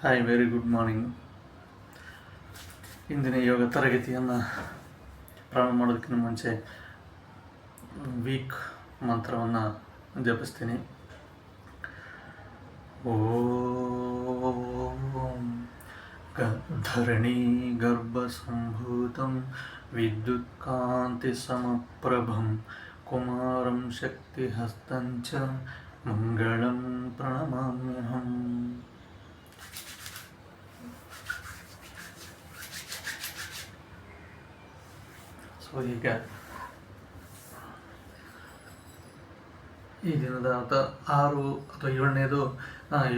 Hi, very good morning. ಇಂದಿನ ಯೋಗ ತರಗತಿಯನ್ನು ಪ್ರಾರಂಭ ಮಾಡೋದಕ್ಕಿಂತ ಮುಂಚೆ ವೀಕ್ ಮಂತ್ರವನ್ನು ಜಪಿಸ್ತೀನಿ. ಓಂ ಧರಣಿ ಗರ್ಭಸಂಭೂತಂ ವಿದ್ಯುತ್ಕಾಂತಿ ಸಮಪ್ರಭಂ ಕುಮಾರಂ ಶಕ್ತಿಹಸ್ತಂಚ ಮಂಗಳಂ ಪ್ರಣಮಾಮ್ಯಹಂ. ಈಗ ಈ ದಿನದ 6 ಅಥವಾ 7ನೇದು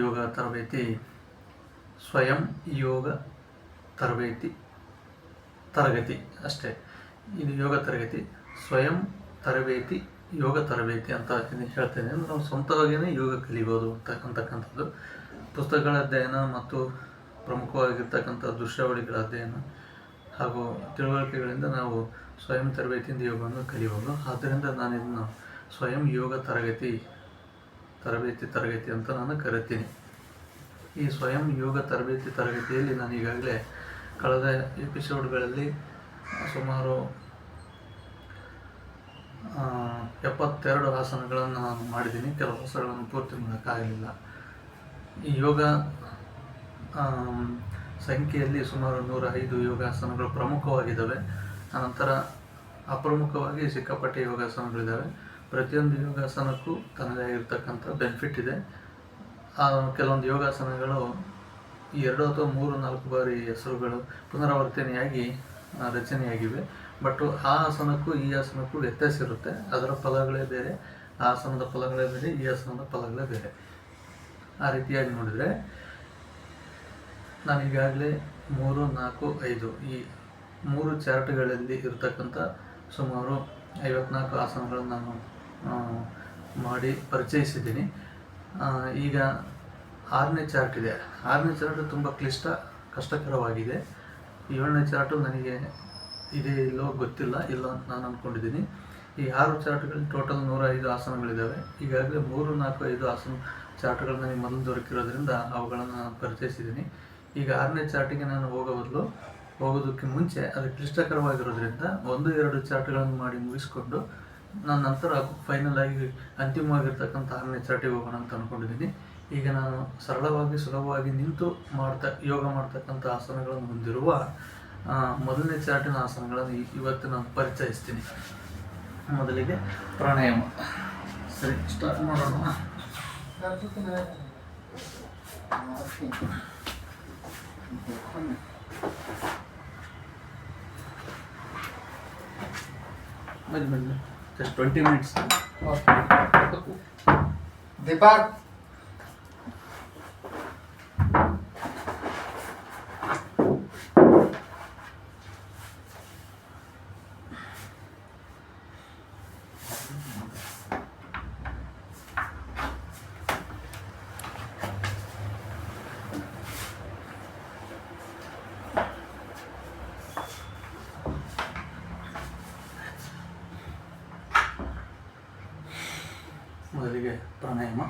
ಯೋಗ ತರಬೇತಿ, ಸ್ವಯಂ ಯೋಗ ತರಗತಿ ಅಷ್ಟೇ. ಇದು ಯೋಗ ತರಗತಿ, ಸ್ವಯಂ ತರಬೇತಿ, ಯೋಗ ತರಬೇತಿ ಅಂತ ಹೇಳ್ತೇನೆ. ನಾವು ಸ್ವಂತವಾಗಿಯೇ ಯೋಗ ಕಲಿಬೋದು ಅಂತಕ್ಕಂಥದ್ದು. ಪುಸ್ತಕಗಳ ಅಧ್ಯಯನ ಮತ್ತು ಪ್ರಮುಖವಾಗಿರ್ತಕ್ಕಂಥ ದೃಶ್ಯಾವಳಿಗಳ ಅಧ್ಯಯನ ಹಾಗೂ ತಿಳುವಳಿಕೆಗಳಿಂದ ನಾವು ಸ್ವಯಂ ತರಬೇತಿಯಿಂದ ಯೋಗವನ್ನು ಕಲಿಯಬಹುದು. ಆದ್ದರಿಂದ ನಾನು ಇದನ್ನು ಸ್ವಯಂ ಯೋಗ ತರಬೇತಿ ಅಂತ ನಾನು ಕರಿತೀನಿ. ಈ ಸ್ವಯಂ ಯೋಗ ತರಬೇತಿಯಲ್ಲಿ ನಾನು ಈಗಾಗಲೇ ಕಳೆದ ಎಪಿಸೋಡ್ಗಳಲ್ಲಿ ಸುಮಾರು 72 ಆಸನಗಳನ್ನು ನಾನು ಮಾಡಿದ್ದೀನಿ. ಕೆಲವು ಆಸನಗಳನ್ನು ಪೂರ್ತಿ ಮಾಡೋಕ್ಕಾಗಲಿಲ್ಲ. ಈ ಯೋಗ ಸಂಖ್ಯೆಯಲ್ಲಿ ಸುಮಾರು 105 ಯೋಗಾಸನಗಳು ಪ್ರಮುಖವಾಗಿದ್ದಾವೆ. ಅನಂತರ ಅಪ್ರಮುಖವಾಗಿ ಸಿಕ್ಕಾಪಟ್ಟೆ ಯೋಗಾಸನಗಳಿದ್ದಾವೆ. ಪ್ರತಿಯೊಂದು ಯೋಗಾಸನಕ್ಕೂ ತನ್ನದೇ ಆಗಿರ್ತಕ್ಕಂಥ ಬೆನಿಫಿಟ್ ಇದೆ. ಕೆಲವೊಂದು ಯೋಗಾಸನಗಳು 2 ಅಥವಾ 3-4 ಬಾರಿ ಹೆಸರುಗಳು ಪುನರಾವರ್ತನೆಯಾಗಿ ರಚನೆಯಾಗಿವೆ. ಬಟ್ ಆ ಆಸನಕ್ಕೂ ಈ ಆಸನಕ್ಕೂ ವ್ಯತ್ಯಾಸ ಇರುತ್ತೆ. ಅದರ ಫಲಗಳೇ ಬೇರೆ, ಆ ಆಸನದ ಫಲಗಳೇ ಬೇರೆ, ಈ ಆಸನದ ಫಲಗಳೇ ಬೇರೆ. ಆ ರೀತಿಯಾಗಿ ನೋಡಿದರೆ ನಾನು ಈಗಾಗಲೇ 3, 4, 5 ಈ 3 ಚಾರ್ಟ್ಗಳಲ್ಲಿ ಇರತಕ್ಕಂಥ ಸುಮಾರು 54 ಆಸನಗಳನ್ನು ನಾನು ಮಾಡಿ ಪರಿಚಯಿಸಿದ್ದೀನಿ. ಈಗ 6ನೇ ಚಾರ್ಟ್ ಇದೆ. 6ನೇ ಚಾರ್ಟ್ ತುಂಬ ಕಷ್ಟಕರವಾಗಿದೆ. 7ನೇ ಚಾರ್ಟು ನನಗೆ ಇದೇ ಇಲ್ಲೋ ಗೊತ್ತಿಲ್ಲ, ಇಲ್ಲ ಅಂತ ನಾನು ಅಂದ್ಕೊಂಡಿದ್ದೀನಿ. ಈ 6 ಚಾರ್ಟ್ಗಳಲ್ಲಿ ಟೋಟಲ್ 105 ಆಸನಗಳಿದ್ದಾವೆ. ಈಗಾಗಲೇ 3, 4, 5 ಆಸನ ಚಾರ್ಟ್ಗಳು ನನಗೆ ಮೊದಲು ದೊರಕಿರೋದ್ರಿಂದ ಅವುಗಳನ್ನು ನಾನು ಪರಿಚಯಿಸಿದ್ದೀನಿ. ಈಗ 6ನೇ ಚಾರ್ಟಿಗೆ ನಾನು ಹೋಗೋದಕ್ಕೆ ಮುಂಚೆ ಅದು ಕ್ಲಿಷ್ಟಕರವಾಗಿರೋದ್ರಿಂದ 1-2 ಚಾರ್ಟ್ಗಳನ್ನು ಮಾಡಿ ಮುಗಿಸ್ಕೊಂಡು ನಾನು ನಂತರ ಫೈನಲ್ ಆಗಿ ಅಂತಿಮವಾಗಿರ್ತಕ್ಕಂಥ 6ನೇ ಚಾರ್ಟಿಗೆ ಹೋಗೋಣ ಅಂತ ಅಂದ್ಕೊಂಡಿದ್ದೀನಿ. ಈಗ ನಾನು ಸರಳವಾಗಿ ಸುಲಭವಾಗಿ ನಿಂತು ಯೋಗ ಮಾಡ್ತಕ್ಕಂಥ ಆಸನಗಳನ್ನು ಹೊಂದಿರುವ ಮೊದಲನೇ ಚಾರ್ಟಿನ ಆಸನಗಳನ್ನು ಇವತ್ತು ನಾನು ಪರಿಚಯಿಸ್ತೀನಿ. ಮೊದಲಿಗೆ ಪ್ರಾಣಾಯಾಮ. ಸರಿ, ಸ್ಟಾರ್ಟ್ ಮಾಡೋಣ. ಬನ್ನಿ, just 20 minutes. Deepak. ಮೊದಲಿಗೆ ಪ್ರಾಣಾಯಾಮ.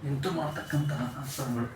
ಇಂಟು ಮಾಡ್ತಕ್ಕಂತಹ ಆಸನಗಳು.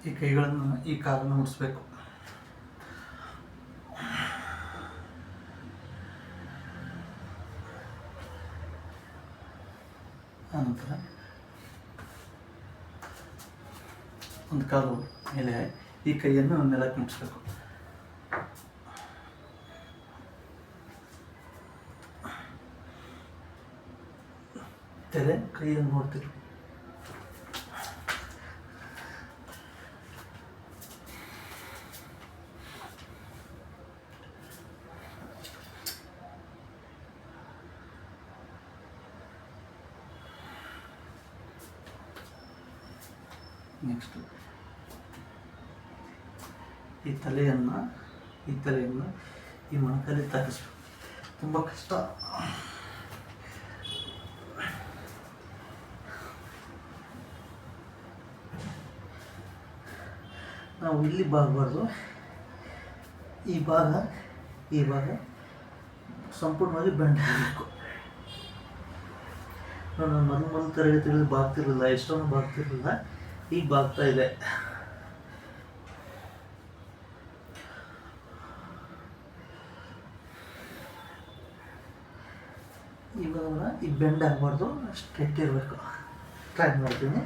ಈ ಕೈಗಳನ್ನು ಈ ಕಾಲನ್ನು ಮುಡಿಸ್ಬೇಕು. ಆನಂತರ ಒಂದು ಕಾಲು ಮೇಲೆ ಈ ಕೈಯನ್ನು ನೆಲಕ್ಕೆ ಮುಟ್ಟಿಸ್ಬೇಕು. ತಲೆ ಕೈಯನ್ನು ನೋಡ್ತೀವಿ. ನೆಕ್ಸ್ಟ್ ಈ ತಲೆಯನ್ನು ಈ ಮೊಣಕಲ್ಲಿ ತಾಗಿಸ್ಬೇಕು. ತುಂಬ ಕಷ್ಟ. ನಾವು ಇಲ್ಲಿ ಬಾಗಬಾರ್ದು. ಈ ಭಾಗ ಸಂಪೂರ್ಣವಾಗಿ ಬೆಂಡ್ ಆಗಬೇಕು. ನಾನು ಮೊದಲು ತರಗತಿಗಳಲ್ಲಿ ಬಾಗ್ತಿರಲಿಲ್ಲ, ಎಷ್ಟೊಂದು ಬಾಗ್ತಿರಲಿಲ್ಲ. ಈಗ ಬಾಗ್ತಾ ಇದೆ. ಇವಾಗ ಈ ಬೆಂಡ್ ಆಗಬಾರ್ದು, ಸ್ಟ್ರೈಟ್ ಇರಬೇಕು. ಟ್ರೈ ಮಾಡ್ತೀನಿ.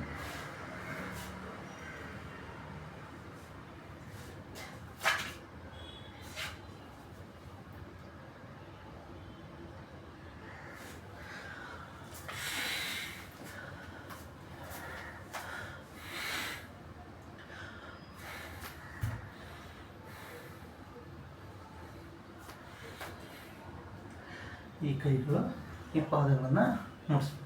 ಈ ಕೈಗಳು ಈ ಪಾದಗಳನ್ನು ಮುಡಿಸ್ಬೇಕು.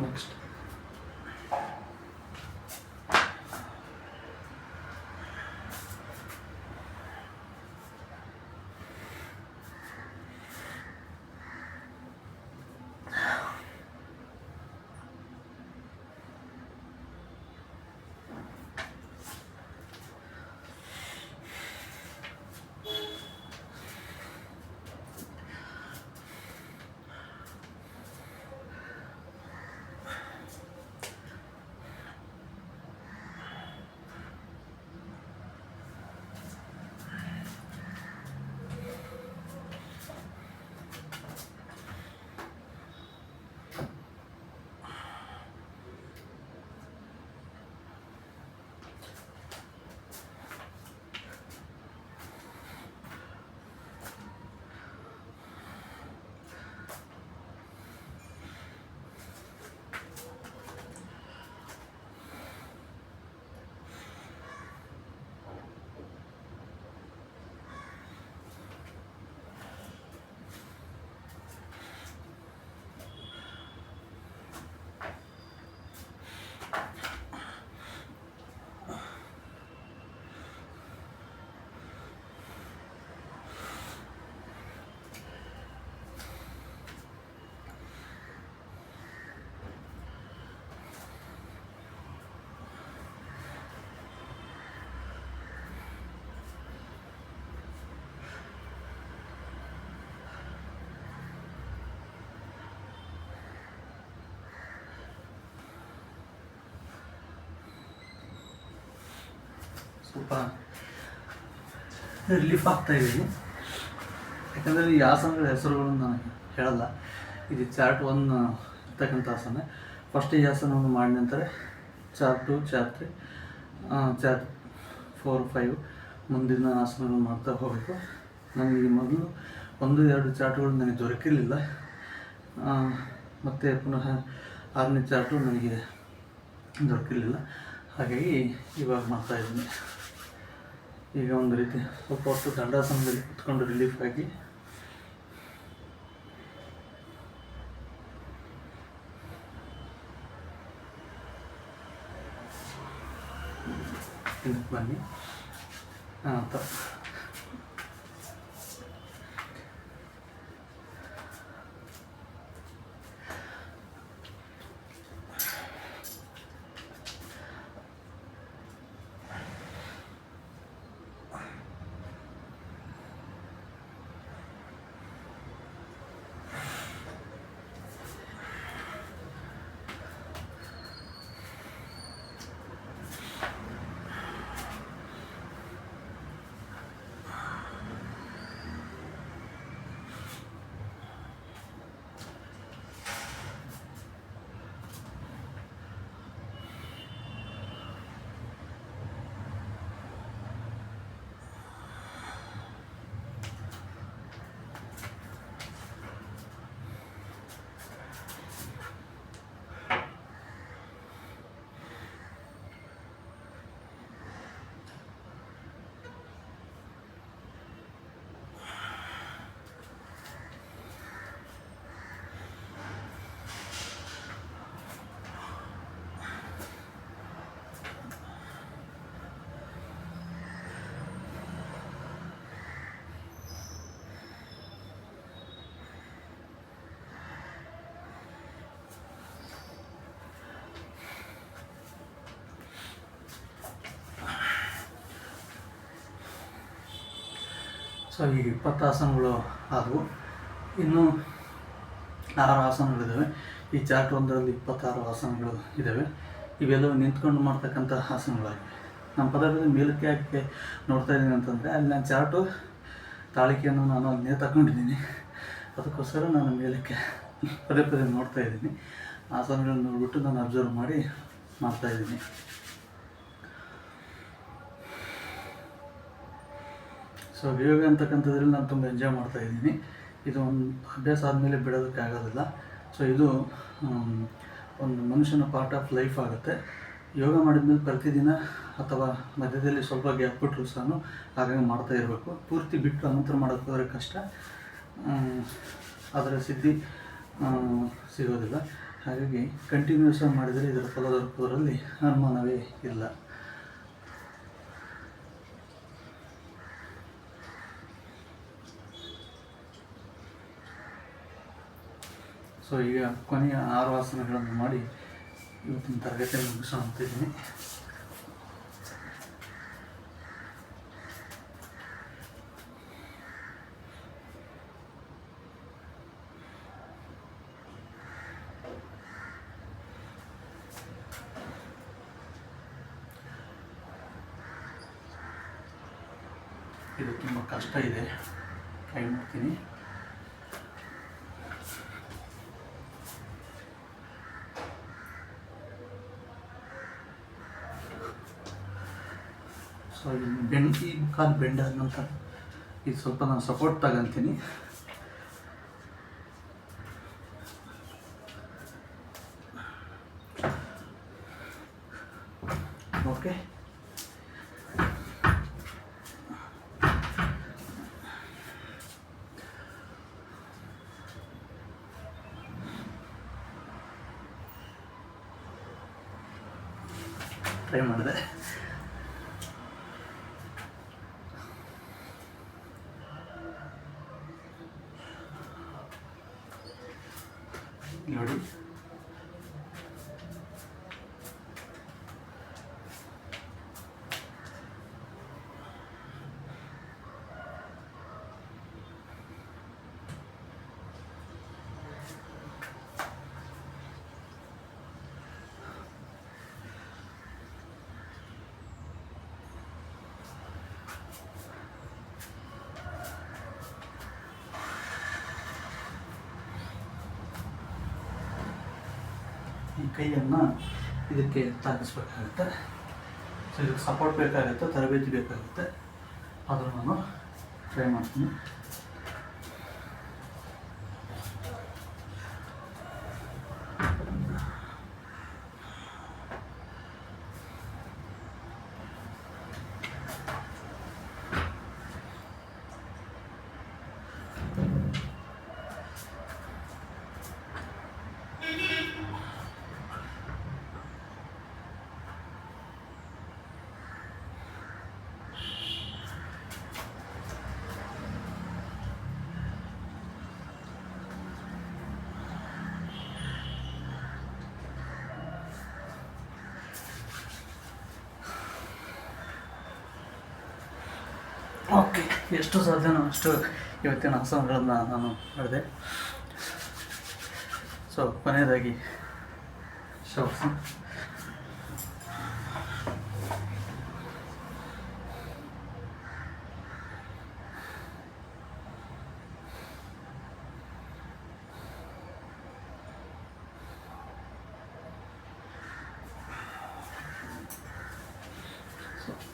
ನೆಕ್ಸ್ಟ್ ಸ್ವಲ್ಪ ರಿಲೀಫ್ ಆಗ್ತಾಯಿದ್ದೀನಿ. ಯಾಕಂದರೆ ಈ ಆಸನಗಳ ಹೆಸರುಗಳನ್ನು ನಾನು ಹೇಳಲ್ಲ. ಇದು ಚಾರ್ಟ್ 1 ಇರ್ತಕ್ಕಂಥ ಆಸನ. ಫಸ್ಟ್ ಈ ಆಸನವನ್ನು ಮಾಡಿದ ನಂತರ ಚಾರ್ಟ್ 2, ಚಾರ್ಟ್ 3 ಚಾರ್ಟ್ 4-5 ಮುಂದಿನ ಆಸನಗಳು ಮಾಡ್ತಾ ಹೋಗಬೇಕು. ನನಗೆ ಮೊದಲು 1-2 ಚಾರ್ಟ್ಗಳು ನನಗೆ ದೊರಕಿರಲಿಲ್ಲ. ಮತ್ತು ಪುನಃ 6ನೇ ಚಾರ್ಟು ನನಗೆ ದೊರಕಿರಲಿಲ್ಲ. ಹಾಗಾಗಿ ಇವಾಗ ಮಾಡ್ತಾಯಿದ್ದೀನಿ. ಈಗ ಒಂದು ರೀತಿ ಸ್ವಲ್ಪ ಹೊತ್ತು ದಂಡಾಸನದಲ್ಲಿ ಕುತ್ಕೊಂಡು ರಿಲೀಫ್ ಆಗಿ ಇದಕ್ಕೆ ಬನ್ನಿ ಅಂತ. ಸೊ ಈಗ 20 ಆಸನಗಳು ಆದವು. ಇನ್ನೂ 6 ಆಸನಗಳಿದ್ದಾವೆ. ಈ ಚಾರ್ಟ್ 1ರಲ್ಲಿ 26 ಆಸನಗಳು ಇದ್ದಾವೆ. ಇವೆಲ್ಲವೂ ನಿಂತ್ಕೊಂಡು ಮಾಡ್ತಕ್ಕಂಥ ಆಸನಗಳಾಗಿವೆ. ನಮ್ಮ ಪದದಲ್ಲಿ ಮೇಲಕ್ಕೆ ಯಾಕೆ ನೋಡ್ತಾ ಇದ್ದೀನಿ ಅಂತಂದರೆ, ಅಲ್ಲಿ ನಾನು ಚಾರ್ಟು ತಾಳಿಕೆಯನ್ನು ನಾನು ಅಲ್ಲಿ ತಗೊಂಡಿದ್ದೀನಿ. ಅದಕ್ಕೋಸ್ಕರ ನಾನು ಮೇಲಕ್ಕೆ ಪದೇ ಪದೇ ನೋಡ್ತಾ ಇದ್ದೀನಿ. ಆಸನಗಳನ್ನು ನೋಡಿಬಿಟ್ಟು ನಾನು ಅಬ್ಸರ್ವ್ ಮಾಡಿ ಮಾಡ್ತಾಯಿದ್ದೀನಿ. ಸೊ ಯೋಗ ಅಂತಕ್ಕಂಥದ್ರಲ್ಲಿ ನಾನು ತುಂಬ ಎಂಜಾಯ್ ಮಾಡ್ತಾಯಿದ್ದೀನಿ. ಇದು ಒಂದು ಅಭ್ಯಾಸ ಆದಮೇಲೆ ಬಿಡೋದಕ್ಕಾಗೋದಿಲ್ಲ. ಸೊ ಇದು ಒಂದು ಮನುಷ್ಯನ ಪಾರ್ಟ್ ಆಫ್ ಲೈಫ್ ಆಗುತ್ತೆ. ಯೋಗ ಮಾಡಿದ್ಮೇಲೆ ಪ್ರತಿದಿನ ಅಥವಾ ಮಧ್ಯದಲ್ಲಿ ಸ್ವಲ್ಪ ಗ್ಯಾಪ್ ಬಿಟ್ಟರು ಸಹ ಹಾಗಾಗಿ ಮಾಡ್ತಾ ಇರಬೇಕು. ಪೂರ್ತಿ ಬಿಟ್ಟು ಅನಂತರ ಮಾಡೋಕ್ಕೆ ಹೋದರೆ ಕಷ್ಟ, ಅದರ ಸಿದ್ಧಿ ಸಿಗೋದಿಲ್ಲ. ಹಾಗಾಗಿ ಕಂಟಿನ್ಯೂಸ್ ಆಗಿ ಮಾಡಿದರೆ ಇದರ ಫಲ ದೊರಕೋದ್ರಲ್ಲಿ ಅನುಮಾನವೇ ಇಲ್ಲ. ಸೊ ಈಗ ಕೊನೆಯ 6 ಆಸನಗಳನ್ನು ಮಾಡಿ ಇವತ್ತಿನ ತರಗತಿಯನ್ನು ಮುಗಿಸೋಣ ಅಂತಿದ್ದೀನಿ. ಇದು ತುಂಬ ಕಷ್ಟ ಇದೆ, ಟ್ರೈ ಮಾಡ್ತೀನಿ. ಸೊ ಈ ಕಾಲು ಬೆಂಡ್ ಆದ ನಂತರ ಇದು ಸ್ವಲ್ಪ ನಾನು ಸಪೋರ್ಟ್ ತಗೊಂತೀನಿ. ಓಕೆ, ಟ್ರೈ ಮಾಡಿದೆ. ನೋಡಿ, ಈ ಕೈಯನ್ನು ಇದಕ್ಕೆ ತಾಗಿಸ್ಬೇಕಾಗುತ್ತೆ. ಸೊ ಇದಕ್ಕೆ ಸಪೋರ್ಟ್ ಬೇಕಾಗುತ್ತೆ, ತರಬೇತಿ ಬೇಕಾಗುತ್ತೆ, ಅದನ್ನು ನಾನು ಟ್ರೈ ಮಾಡ್ತೀನಿ. ಓಕೆ, ಎಷ್ಟು ಸಾಧ್ಯನೋ ಅಷ್ಟು ಇವತ್ತಿನ ಆಸನಗಳನ್ನು ನಾನು ಮಾಡಿದೆ. ಸೊ ಕೊನೆಯದಾಗಿ ಶವಾಸನ.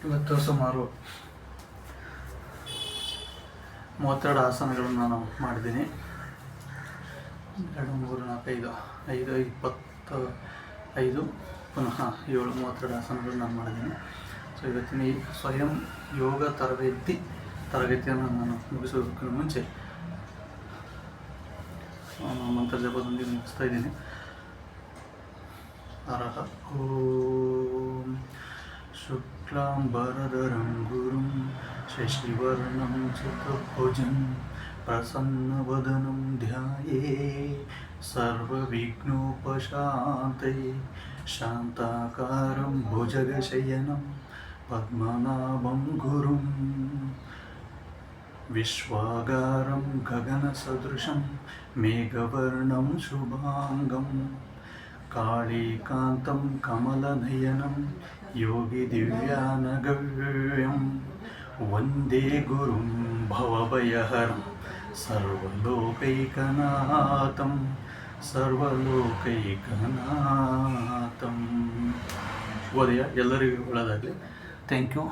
ಇವತ್ತು ಸುಮಾರು 32 ಆಸನಗಳನ್ನು ನಾನು ಮಾಡಿದ್ದೀನಿ. 2, 3, 4, 5, 25 ಪುನಃ 7, 32 ಆಸನಗಳನ್ನು ನಾನು ಮಾಡಿದ್ದೀನಿ. ಸೊ ಇವತ್ತಿನ ಈ ಸ್ವಯಂ ಯೋಗ ತರಗತಿಯನ್ನು ನಾನು ಮುಗಿಸೋದಕ್ಕಿಂತ ಮುಂಚೆ ಮಂತ್ರ ಜಪದೊಂದಿಗೆ ಮುಗಿಸ್ತಾ ಇದ್ದೀನಿ. ಅರಹ ಓಂ ಶುಕ್ಲಾಂಬರಧರಂ ಗುರುಂ ಶಶಿವರ್ಣಂ ಚತುರ್ಭುಜಂ ಪ್ರಸನ್ನವದನಂ ಧ್ಯಾಯೇತ್ ಸರ್ವವಿಘ್ನೋಪಶಾಂತಯೇ ಶಾಂತಾಕಾರಂ ಭುಜಗಶಯನಂ ಪದ್ಮನಾಭಂ ಗುರುಂ ವಿಶ್ವಾಗಾರಂ ಗಗನಸದೃಶಂ ಮೇಘವರ್ಣಂ ಶುಭಾಂಗಂ ಕಾಳೀಕಾಂತಂ ಕಮಲನಯನಂ ಯೋಗಿ ದಿವ್ಯಾನಗವ್ಯಂ ವಂದೇ ಗುರುಂ ಭವಭಯಹರಂ ಸರ್ವಲೋಕೈಕನಾಥಂ ಶುಭೋದಯ, ಎಲ್ಲರಿಗೂ ಒಳ್ಳೆಯದಾಗಲಿ. Thank you.